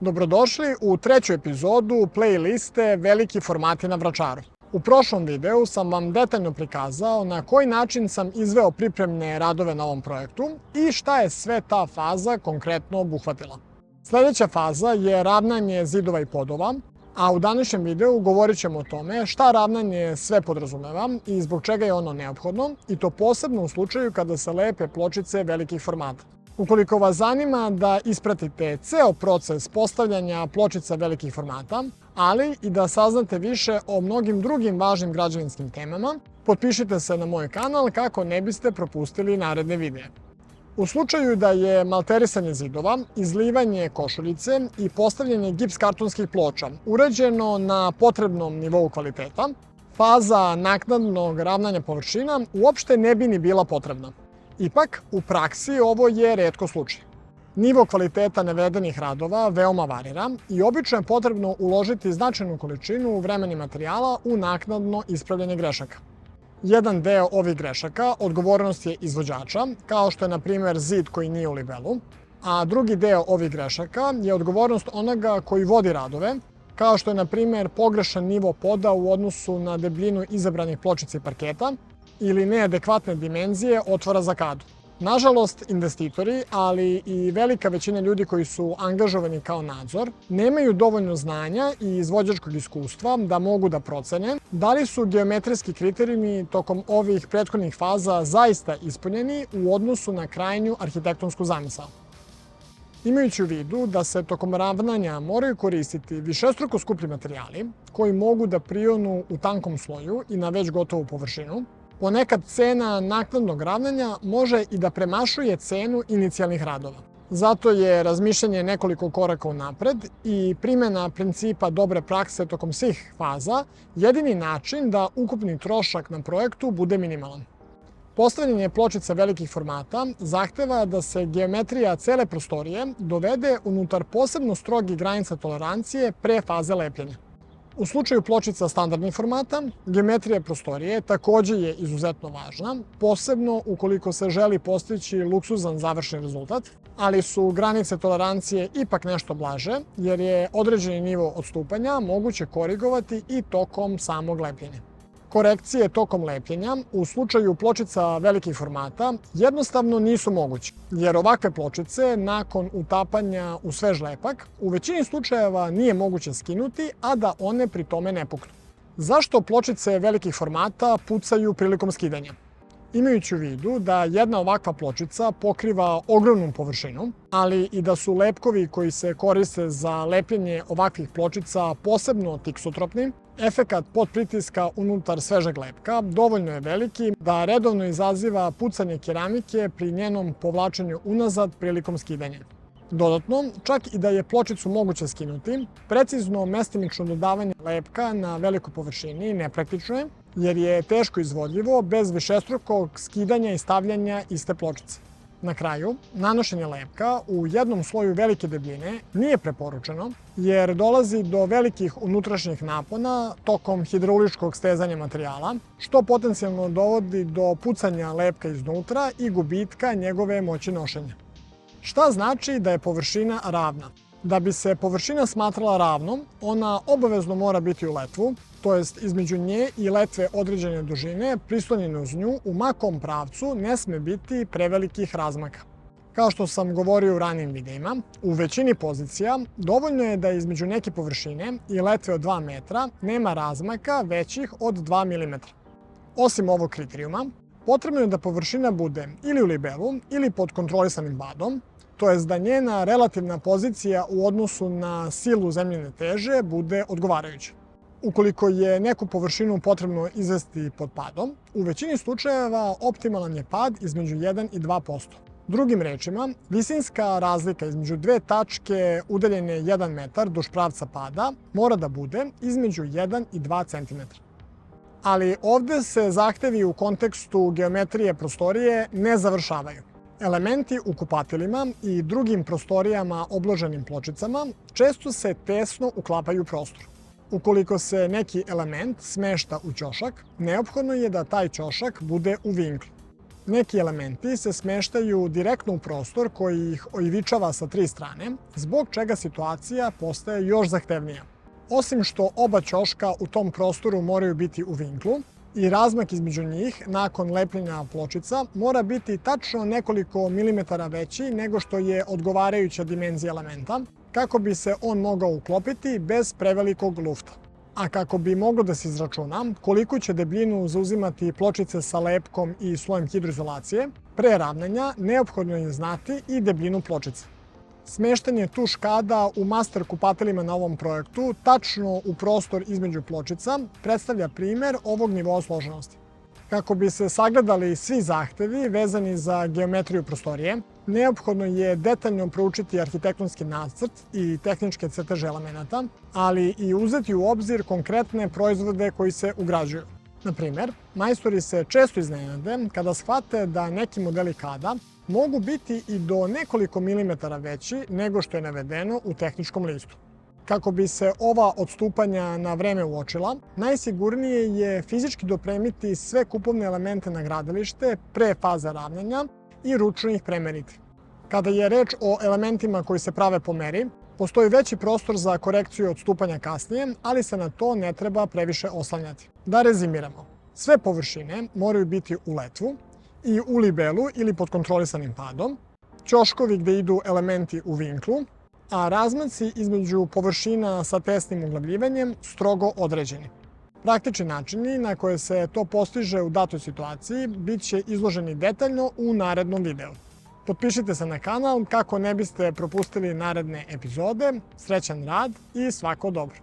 Dobrodošli u treću epizodu playliste Veliki formati na Vračaru. U prošlom videu sam vam detaljno prikazao na koji način sam izveo pripremne radove na ovom projektu i šta je sve ta faza konkretno obuhvatila. Sljedeća faza je ravnanje zidova i podova, a u današnjem videu govorit ćemo o tome šta ravnanje sve podrazumeva i zbog čega je ono neophodno, i to posebno u slučaju kada se lepe pločice velikih formata. Ukoliko vas zanima da ispratite ceo proces postavljanja pločica velikih formata, ali i da saznate više o mnogim drugim važnim građevinskim temama, potpišite se na moj kanal kako ne biste propustili naredne videe. U slučaju da je malterisanje zidova, izlivanje košuljice i postavljanje gips-kartonskih ploča urađeno na potrebnom nivou kvaliteta, faza naknadnog ravnanja površina uopšte ne bi ni bila potrebna. Ipak, u praksi ovo je retko slučaj. Nivo kvaliteta navedenih radova veoma varira i obično je potrebno uložiti značajnu količinu vremena i materijala u naknadno ispravljanje grešaka. Jedan deo ovih grešaka odgovornost je izvođača, kao što je na primjer zid koji nije u libelu, a drugi deo ovih grešaka je odgovornost onoga koji vodi radove, kao što je na primjer pogrešan nivo poda u odnosu na debljinu izabranih pločica i parketa ili neadekvatne dimenzije otvora za kadu. Nažalost, investitori, ali i velika većina ljudi koji su angažovani kao nadzor, nemaju dovoljno znanja i izvođačkog iskustva da mogu da procene da li su geometrijski kriterijumi tokom ovih prethodnih faza zaista ispunjeni u odnosu na krajnju arhitektonsku zamisao. Imajući u vidu da se tokom ravnanja moraju koristiti višestruko skuplji materijali koji mogu da prionu u tankom sloju i na već gotovu površinu, ponekad cena naknadnog ravnanja može i da premašuje cenu inicijalnih radova. Zato je razmišljanje nekoliko koraka unapred i primjena principa dobre prakse tokom svih faza jedini način da ukupni trošak na projektu bude minimalan. Postavljanje pločica velikih formata zahteva da se geometrija cele prostorije dovede unutar posebno strogih granica tolerancije pre faze lepljenja. U slučaju pločica standardnih formata, geometrija prostorije takođe je izuzetno važna, posebno ukoliko se želi postići luksuzan završen rezultat, ali su granice tolerancije ipak nešto blaže, jer je određeni nivo odstupanja moguće korigovati i tokom samog lepljenja. Korekcije tokom lepljenja u slučaju pločica velikih formata jednostavno nisu moguće, jer ovakve pločice nakon utapanja u svež lepak u većini slučajeva nije moguće skinuti, a da one pri tome ne puknu. Zašto pločice velikih formata pucaju prilikom skidanja? Imajući u vidu da jedna ovakva pločica pokriva ogromnu površinu, ali i da su lepkovi koji se koriste za lepljenje ovakvih pločica posebno tiksotropni, efekat podpritiska unutar svežeg lepka dovoljno je veliki da redovno izaziva pucanje keramike pri njenom povlačenju unazad prilikom skidanja. Dodatno, čak i da je pločicu moguće skinuti, precizno mestimično dodavanje lepka na velikoj površini nepraktično je, jer je teško izvodljivo bez višestrukog skidanja i stavljanja iste pločice. Na kraju, nanošenje lepka u jednom sloju velike debljine nije preporučeno, jer dolazi do velikih unutrašnjih napona tokom hidrauličkog stezanja materijala, što potencijalno dovodi do pucanja lepka iznutra i gubitka njegove moći nošenja. Šta znači da je površina ravna? Da bi se površina smatrala ravnom, ona obavezno mora biti u letvu, to jest između nje i letve određene dužine prislonjene uz nju u ma kom pravcu ne sme biti prevelikih razmaka. Kao što sam govorio u ranijim videima, u većini pozicija dovoljno je da između neke površine i letve od 2 metra nema razmaka većih od 2 mm. Osim ovog kriterijuma, potrebno je da površina bude ili u libelu ili pod kontrolisanim badom, to jest da njena relativna pozicija u odnosu na silu zemljine teže bude odgovarajuća. Ukoliko je neku površinu potrebno izvesti pod padom, u većini slučajeva optimalan je pad između 1 i 2%. Drugim rečima, visinska razlika između dve tačke udaljene 1 metar duž pravca pada mora da bude između 1 i 2 cm. Ali ovde se zahtevi u kontekstu geometrije prostorije ne završavaju. Elementi u kupatilima i drugim prostorijama obloženim pločicama često se tesno uklapaju u prostor. Ukoliko se neki element smešta u ćošak, neophodno je da taj ćošak bude u vinklu. Neki elementi se smeštaju direktno u prostor koji ih oivičava sa 3 strane, zbog čega situacija postaje još zahtevnija. Osim što oba ćoška u tom prostoru moraju biti u vinklu i razmak između njih nakon lepljenja pločica mora biti tačno nekoliko milimetara veći nego što je odgovarajuća dimenzija elementa, kako bi se on mogao uklopiti bez prevelikog lufta. A kako bi moglo da se izračuna koliko će debljinu zauzimati pločice sa lepkom i slojem hidroizolacije, pre ravnanja neophodno je znati i debljinu pločice. Smeštanje tuš kada u master kupateljima na ovom projektu tačno u prostor između pločica predstavlja primer ovog nivoa složenosti. Kako bi se sagledali svi zahtevi vezani za geometriju prostorije, neophodno je detaljno proučiti arhitektonski nacrt i tehničke crteže elemenata, ali i uzeti u obzir konkretne proizvode koji se ugrađuju. Na primer, majstori se često iznenade kada shvate da neki modeli kada mogu biti i do nekoliko milimetara veći nego što je navedeno u tehničkom listu. Kako bi se ova odstupanja na vreme uočila, najsigurnije je fizički dopremiti sve kupovne elemente na gradilište pre faze ravnanja i ručno ih premeriti. Kada je reč o elementima koji se prave po meri, postoji veći prostor za korekciju odstupanja kasnije, ali se na to ne treba previše oslanjati. Da rezimiramo, sve površine moraju biti u letvu i u libelu ili pod kontrolisanim padom, ćoškovi gde idu elementi u vinklu, a razmaci između površina sa tesnim uglavljivanjem strogo određeni. Praktični načini na koje se to postiže u datoj situaciji bit će izloženi detaljno u narednom videu. Potpišite se na kanal kako ne biste propustili naredne epizode. Srećan rad i svako dobro!